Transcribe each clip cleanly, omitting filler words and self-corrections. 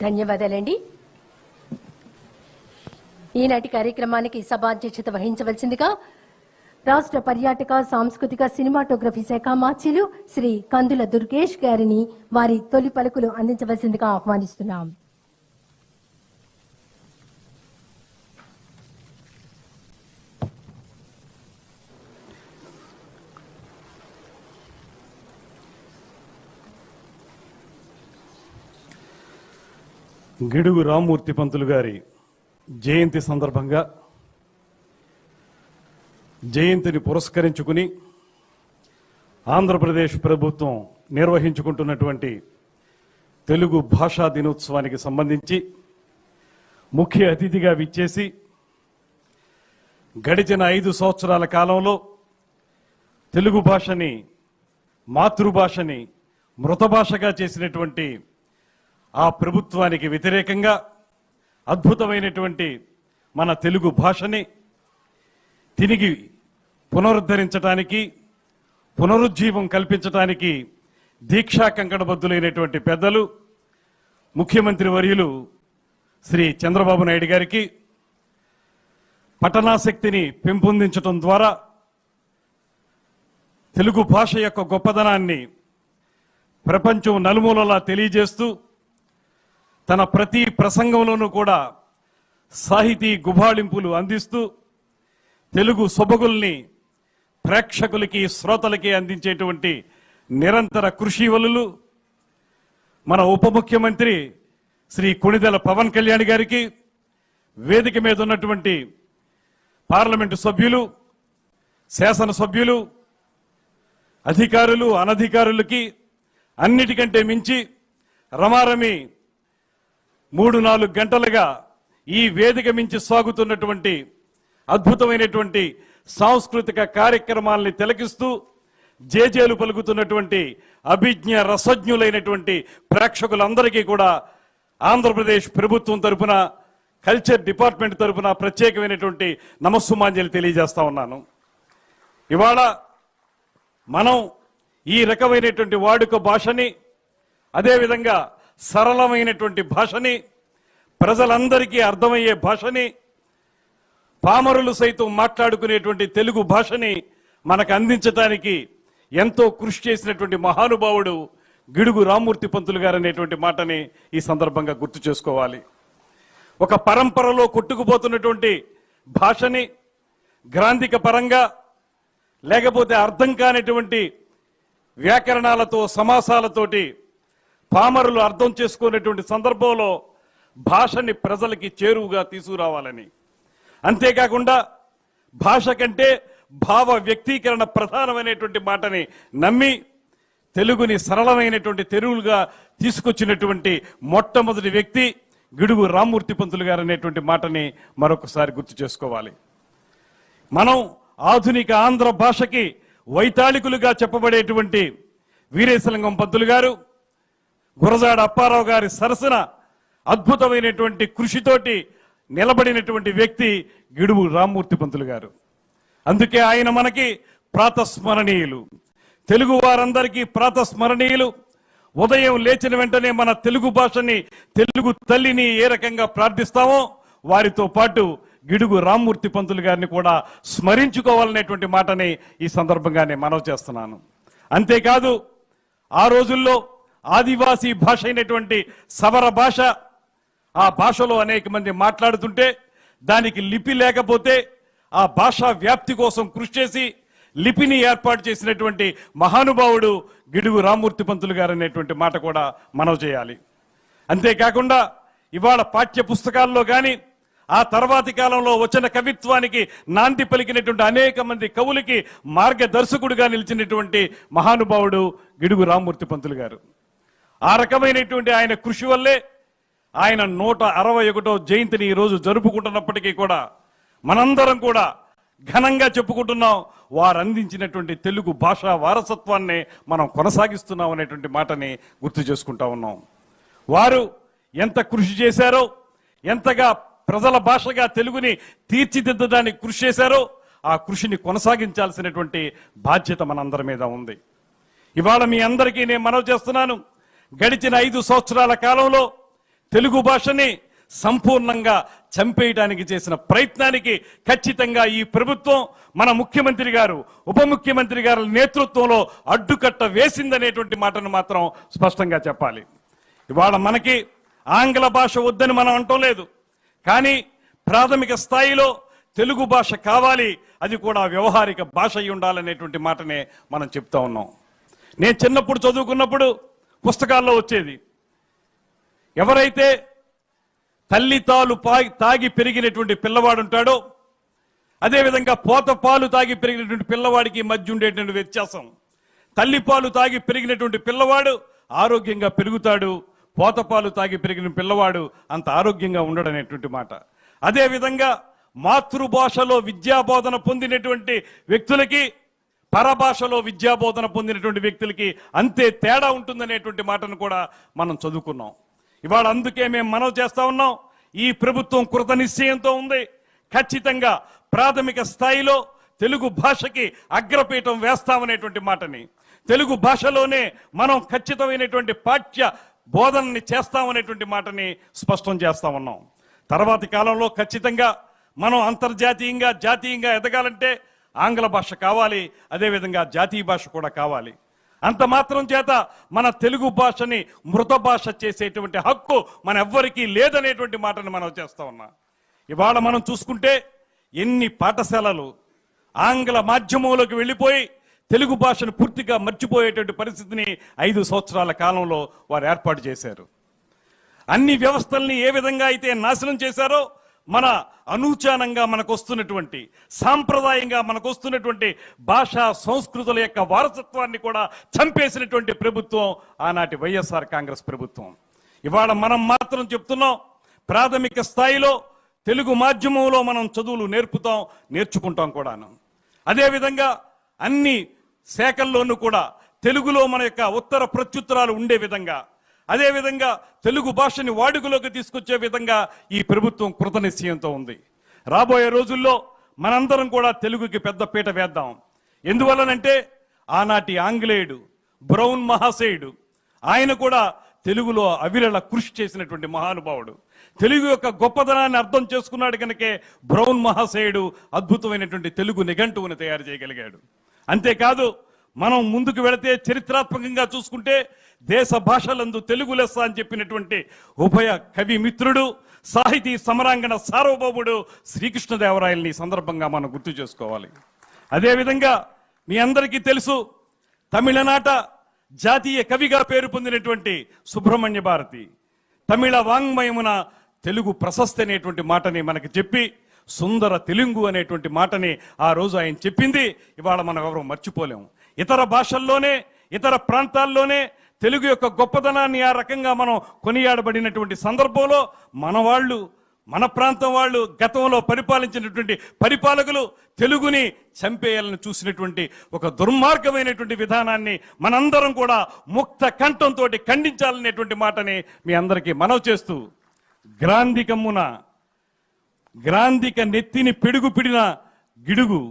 ధన్యవాదాలండి. ఈనాటి కార్యక్రమానికి సభాధ్యక్షత వహించవలసిందిగా రాష్ట్ర పర్యాటక సాంస్కృతిక సినిమాటోగ్రఫీ శాఖ మాత్యులు శ్రీ కందుల దుర్గేష్ గారిని వారి తొలి పలుకులు అందించవలసిందిగా ఆహ్వానిస్తున్నాం. గిడుగు రామ్మూర్తి పంతులు గారి జయంతి సందర్భంగా జయంతిని పురస్కరించుకుని ఆంధ్రప్రదేశ్ ప్రభుత్వం నిర్వహించుకుంటున్నటువంటి తెలుగు భాషా దినోత్సవానికి సంబంధించి ముఖ్య అతిథిగా విచ్చేసి గడిచిన 5 సంవత్సరాల కాలంలో తెలుగు భాషని మాతృభాషని మృత భాషగా చేసినటువంటి ఆ ప్రభుత్వానికి వ్యతిరేకంగా అద్భుతమైనటువంటి మన తెలుగు భాషని తిరిగి పునరుద్ధరించడానికి పునరుజ్జీవం కల్పించడానికి దీక్షా కంకణబద్ధులైనటువంటి పెద్దలు ముఖ్యమంత్రి వర్యులు శ్రీ చంద్రబాబు నాయుడు గారికి పఠనాసక్తిని పెంపొందించడం ద్వారా తెలుగు భాష యొక్క గొప్పదనాన్ని ప్రపంచం నలుమూలలా తెలియజేస్తూ తన ప్రతి ప్రసంగంలోనూ కూడా సాహితీ గుబాళింపులు అందిస్తూ తెలుగు సొబగుల్ని ప్రేక్షకులకి శ్రోతలకి అందించేటువంటి నిరంతర కృషి వలులు మన ఉప ముఖ్యమంత్రి శ్రీ కొణిదెల పవన్ కళ్యాణ్ గారికి, వేదిక మీద ఉన్నటువంటి పార్లమెంటు సభ్యులు, శాసనసభ్యులు, అధికారులు, అనధికారులకి అన్నిటికంటే మించి రమారమి 3-4 గంటలుగా ఈ వేదిక మించి సాగుతున్నటువంటి అద్భుతమైనటువంటి సాంస్కృతిక కార్యక్రమాలని తిలకిస్తూ జేజేలు పలుకుతున్నటువంటి అభిజ్ఞ రసజ్ఞులైనటువంటి ప్రేక్షకులందరికీ కూడా ఆంధ్రప్రదేశ్ ప్రభుత్వం తరపున, కల్చర్ డిపార్ట్మెంట్ తరపున ప్రత్యేకమైనటువంటి నమస్సుమాంజలి తెలియజేస్తా ఉన్నాను. ఇవాళ మనం ఈ రకమైనటువంటి వాడుక భాషని, అదేవిధంగా సరళమైనటువంటి భాషని, ప్రజలందరికీ అర్థమయ్యే భాషని, పామరులు సైతం మాట్లాడుకునేటువంటి తెలుగు భాషని మనకు అందించడానికి ఎంతో కృషి చేసినటువంటి మహానుభావుడు గిడుగు రామ్మూర్తి పంతులు గారు అనేటువంటి మాటని ఈ సందర్భంగా గుర్తు చేసుకోవాలి. ఒక పరంపరలో కొట్టుకుపోతున్నటువంటి భాషని గ్రాంధిక పరంగా, లేకపోతే అర్థం కానిటువంటి వ్యాకరణాలతో, సమాసాలతోటి పామరులు అర్థం చేసుకునేటువంటి సందర్భంలో భాషని ప్రజలకి చేరువుగా తీసుకురావాలని, అంతేకాకుండా భాష కంటే భావ వ్యక్తీకరణ ప్రధానమైనటువంటి మాటని నమ్మి తెలుగుని సరళమైనటువంటి తెలుగుగా తీసుకొచ్చినటువంటి మొట్టమొదటి వ్యక్తి గిడుగు రామ్మూర్తి పంతులు గారు అనేటువంటి మాటని మరొకసారి గుర్తు చేసుకోవాలి. మనం ఆధునిక ఆంధ్ర భాషకి వైతాళికులుగా చెప్పబడేటువంటి వీరేశలింగం పంతులు గారు, గురజాడ అప్పారావు గారి సరసన అద్భుతమైనటువంటి కృషితోటి నిలబడినటువంటి వ్యక్తి గిడుగు రామ్మూర్తి పంతులు గారు. అందుకే ఆయన మనకి ప్రాతస్మరణీయులు, తెలుగు వారందరికీ ప్రాతస్మరణీయులు. ఉదయం లేచిన వెంటనే మన తెలుగు భాషని, తెలుగు తల్లిని ఏ రకంగా ప్రార్థిస్తామో వారితో పాటు గిడుగు రామ్మూర్తి పంతులు గారిని కూడా స్మరించుకోవాలనేటువంటి మాటని ఈ సందర్భంగానే మనవి చేస్తున్నాను. అంతేకాదు, ఆ రోజుల్లో ఆదివాసీ భాష అయినటువంటి సవర భాష, ఆ భాషలో అనేక మంది మాట్లాడుతుంటే దానికి లిపి లేకపోతే ఆ భాషా వ్యాప్తి కోసం కృషి చేసి లిపిని ఏర్పాటు చేసినటువంటి మహానుభావుడు గిడుగు రామ్మూర్తి పంతులు గారు అనేటువంటి మాట కూడా మనవి చేయాలి. అంతేకాకుండా ఇవాళ పాఠ్య పుస్తకాల్లో కానీ, ఆ తర్వాతి కాలంలో వచ్చిన కవిత్వానికి నాంది పలికినటువంటి అనేక మంది కవులకి మార్గదర్శకుడిగా నిలిచినటువంటి మహానుభావుడు గిడుగు రామ్మూర్తి పంతులు గారు. ఆ రకమైనటువంటి ఆయన కృషి వల్లే ఆయన 161వ జయంతిని ఈరోజు జరుపుకుంటున్నప్పటికీ కూడా మనందరం కూడా ఘనంగా చెప్పుకుంటున్నాం. వారు అందించినటువంటి తెలుగు భాషా వారసత్వాన్ని మనం కొనసాగిస్తున్నాం అనేటువంటి మాటని గుర్తు చేసుకుంటా ఉన్నాం. వారు ఎంత కృషి చేశారో, ఎంతగా ప్రజల భాషగా తెలుగుని తీర్చిదిద్దడానికి కృషి చేశారో ఆ కృషిని కొనసాగించాల్సినటువంటి బాధ్యత మనందరి మీద ఉంది. ఇవాళ మీ అందరికీ నేను మనవి చేస్తున్నాను, గడిచిన 5 సంవత్సరాల కాలంలో తెలుగు భాషని సంపూర్ణంగా చంపేయడానికి చేసిన ప్రయత్నానికి ఖచ్చితంగా ఈ ప్రభుత్వం, మన ముఖ్యమంత్రి గారు, ఉప ముఖ్యమంత్రి గారి నేతృత్వంలో అడ్డుకట్ట వేసిందనేటువంటి మాటను మాత్రం స్పష్టంగా చెప్పాలి. ఇవాళ మనకి ఆంగ్ల భాష వద్దని మనం అంటం లేదు, కానీ ప్రాథమిక స్థాయిలో తెలుగు భాష కావాలి, అది కూడా వ్యవహారిక భాష అయి ఉండాలనేటువంటి మాటనే మనం చెప్తా ఉన్నాం. నేను చిన్నప్పుడు చదువుకున్నప్పుడు పుస్తకాల్లో వచ్చేది, ఎవరైతే తల్లి తాగి పెరిగినటువంటి పిల్లవాడు ఉంటాడో, అదేవిధంగా పోత పాలు తాగి పెరిగినటువంటి పిల్లవాడికి మధ్య ఉండేటువంటి వ్యత్యాసం, తల్లి పాలు తాగి పెరిగినటువంటి పిల్లవాడు ఆరోగ్యంగా పెరుగుతాడు, పోత పాలు తాగి పెరిగిన పిల్లవాడు అంత ఆరోగ్యంగా ఉండడనేటువంటి మాట. అదేవిధంగా మాతృభాషలో విద్యాబోధన పొందినటువంటి వ్యక్తులకి పరభాషలో విద్యాబోధన పొందినటువంటి వ్యక్తులకి అంతే తేడా ఉంటుందనేటువంటి మాటను కూడా మనం చదువుకున్నాం. ఇవాళ అందుకే మేము మనవి చేస్తా ఉన్నాం, ఈ ప్రభుత్వం కృత నిశ్చయంతో ఉంది. ఖచ్చితంగా ప్రాథమిక స్థాయిలో తెలుగు భాషకి అగ్రపీఠం వేస్తామనేటువంటి మాటని, తెలుగు భాషలోనే మనం ఖచ్చితమైనటువంటి పాఠ్య బోధనని చేస్తామనేటువంటి మాటని స్పష్టం చేస్తా ఉన్నాం. తర్వాతి కాలంలో ఖచ్చితంగా మనం అంతర్జాతీయంగా జాతీయంగా ఎదగాలంటే ఆంగ్ల భాష కావాలి, అదేవిధంగా జాతీయ భాష కూడా కావాలి. అంత మాత్రం చేత మన తెలుగు భాషని మృత భాష చేసేటువంటి హక్కు మన ఎవ్వరికీ లేదనేటువంటి మాటను మనం చేస్తా ఉన్నాం. ఇవాళ మనం చూసుకుంటే ఎన్ని పాఠశాలలు ఆంగ్ల మాధ్యమంలోకి వెళ్ళిపోయి తెలుగు భాషను పూర్తిగా మర్చిపోయేటువంటి పరిస్థితిని 5 సంవత్సరాల కాలంలో వారు ఏర్పాటు చేశారు. అన్ని వ్యవస్థల్ని ఏ విధంగా అయితే నాశనం చేశారో, మన అనూచానంగా మనకు వస్తున్నటువంటి, సాంప్రదాయంగా మనకు వస్తున్నటువంటి భాషా సంస్కృతుల యొక్క వారసత్వాన్ని కూడా చంపేసినటువంటి ప్రభుత్వం ఆనాటి వైఎస్ఆర్ కాంగ్రెస్ ప్రభుత్వం. ఇవాళ మనం మాత్రం చెప్తున్నాం, ప్రాథమిక స్థాయిలో తెలుగు మాధ్యమంలో మనం చదువులు నేర్చుకుంటాం కూడాను. అదేవిధంగా అన్ని శాఖల్లోనూ కూడా తెలుగులో మన యొక్క ఉత్తర ప్రత్యుత్తరాలు ఉండే విధంగా, అదేవిధంగా తెలుగు భాషని వాడుకలోకి తీసుకొచ్చే విధంగా ఈ ప్రభుత్వం కృతనిశ్చయంతో ఉంది. రాబోయే రోజుల్లో మనందరం కూడా తెలుగుకి పెద్ద పీట వేద్దాం. ఎందువల్లనంటే ఆనాటి ఆంగ్లేయుడు బ్రౌన్ మహాశయుడు, ఆయన కూడా తెలుగులో అవిరళ కృషి చేసినటువంటి మహానుభావుడు. తెలుగు యొక్క గొప్పదనాన్ని అర్థం చేసుకున్నాడు కనుకే బ్రౌన్ మహాశయుడు అద్భుతమైనటువంటి తెలుగు నిఘంటువుని తయారు చేయగలిగాడు. అంతేకాదు, మనం ముందుకు వెళితే చరిత్రాత్మకంగా చూసుకుంటే దేశ భాషలందు తెలుగు లెస్స అని చెప్పినటువంటి ఉభయ కవి మిత్రుడు, సాహితీ సమరాంగణ సార్వభౌముడు శ్రీకృష్ణదేవరాయల్ని ఈ సందర్భంగా మనం గుర్తు చేసుకోవాలి. అదేవిధంగా మీ అందరికీ తెలుసు, తమిళనాట జాతీయ కవిగా పేరు పొందినటువంటి సుబ్రహ్మణ్య భారతి తమిళ వాంగ్మయమున తెలుగు ప్రశస్తి అనేటువంటి మాటని మనకి చెప్పి, సుందర తెలుగు అనేటువంటి మాటని ఆ రోజు ఆయన చెప్పింది ఇవాళ మనం ఎవరు మర్చిపోలేము. ఇతర భాషల్లోనే, ఇతర ప్రాంతాల్లోనే తెలుగు యొక్క గొప్పదనాన్ని ఆ రకంగా మనం కొనియాడబడినటువంటి సందర్భంలో మన ప్రాంతం వాళ్ళు గతంలో పరిపాలించినటువంటి పరిపాలకులు తెలుగుని చంపేయాలని చూసినటువంటి ఒక దుర్మార్గమైనటువంటి విధానాన్ని మనందరం కూడా ముక్త కంఠంతో ఖండించాలనేటువంటి మాటని మీ అందరికీ మనవి చేస్తూ, గ్రాంధిక నెత్తిని పిడిన గిడుగు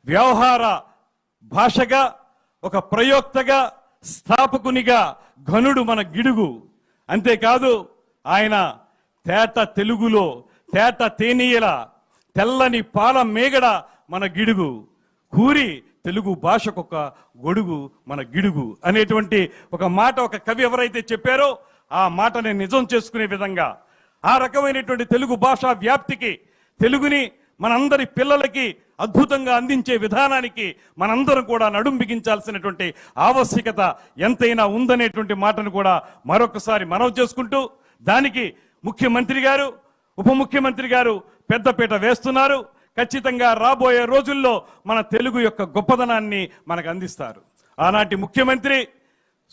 వ్యవహార భాషగా, ఒక ప్రయోక్తగా, స్థాపకునిగా ఘనుడు మన గిడుగు. అంతేకాదు, ఆయన తేట తెలుగులో తేట తేనీయల తెల్లని పాల మేగడ మన గిడుగు, కూరి తెలుగు భాషకొక గొడుగు మన గిడుగు అనేటువంటి ఒక మాట ఒక కవి ఎవరైతే చెప్పారో ఆ మాటని నిజం చేసుకునే విధంగా, ఆ రకమైనటువంటి తెలుగు భాషా వ్యాప్తికి, తెలుగుని మనందరి పిల్లలకి అద్భుతంగా అందించే విధానానికి మనందరం కూడా నడుం బిగించాల్సినటువంటి ఆవశ్యకత ఎంతైనా ఉందనేటువంటి మాటను కూడా మరొకసారి మనవి చేసుకుంటూ, దానికి ముఖ్యమంత్రి గారు, ఉప ముఖ్యమంత్రి గారు పెద్దపీట వేస్తున్నారు. ఖచ్చితంగా రాబోయే రోజుల్లో మన తెలుగు యొక్క గొప్పదనాన్ని మనకు అందిస్తారు. ఆనాటి ముఖ్యమంత్రి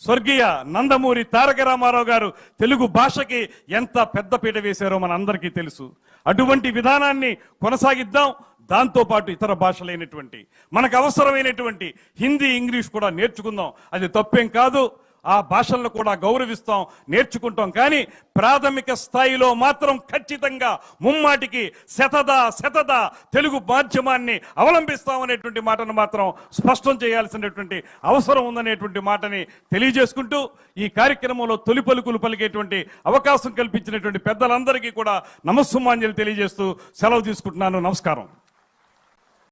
స్వర్గీయ నందమూరి తారక రామారావు గారు తెలుగు భాషకి ఎంత పెద్దపీట వేశారో మన అందరికీ తెలుసు. అటువంటి విధానాన్ని కొనసాగిద్దాం. దాంతోపాటు ఇతర భాషలైనటువంటి మనకు అవసరమైనటువంటి హిందీ, ఇంగ్లీష్ కూడా నేర్చుకుందాం. అది తప్పేం కాదు. ఆ భాషలను కూడా గౌరవిస్తాం, నేర్చుకుంటాం. కానీ ప్రాథమిక స్థాయిలో మాత్రం ఖచ్చితంగా ముమ్మాటికి శతద తెలుగు మాధ్యమాన్ని అవలంబిస్తామనేటువంటి మాటను మాత్రం స్పష్టం చేయాల్సినటువంటి అవసరం ఉందనేటువంటి మాటని తెలియజేసుకుంటూ ఈ కార్యక్రమంలో తొలి పలుకులు పలికేటువంటి అవకాశం కల్పించినటువంటి పెద్దలందరికీ కూడా నమస్సుమాంజలి తెలియజేస్తూ సెలవు తీసుకుంటున్నాను. నమస్కారం.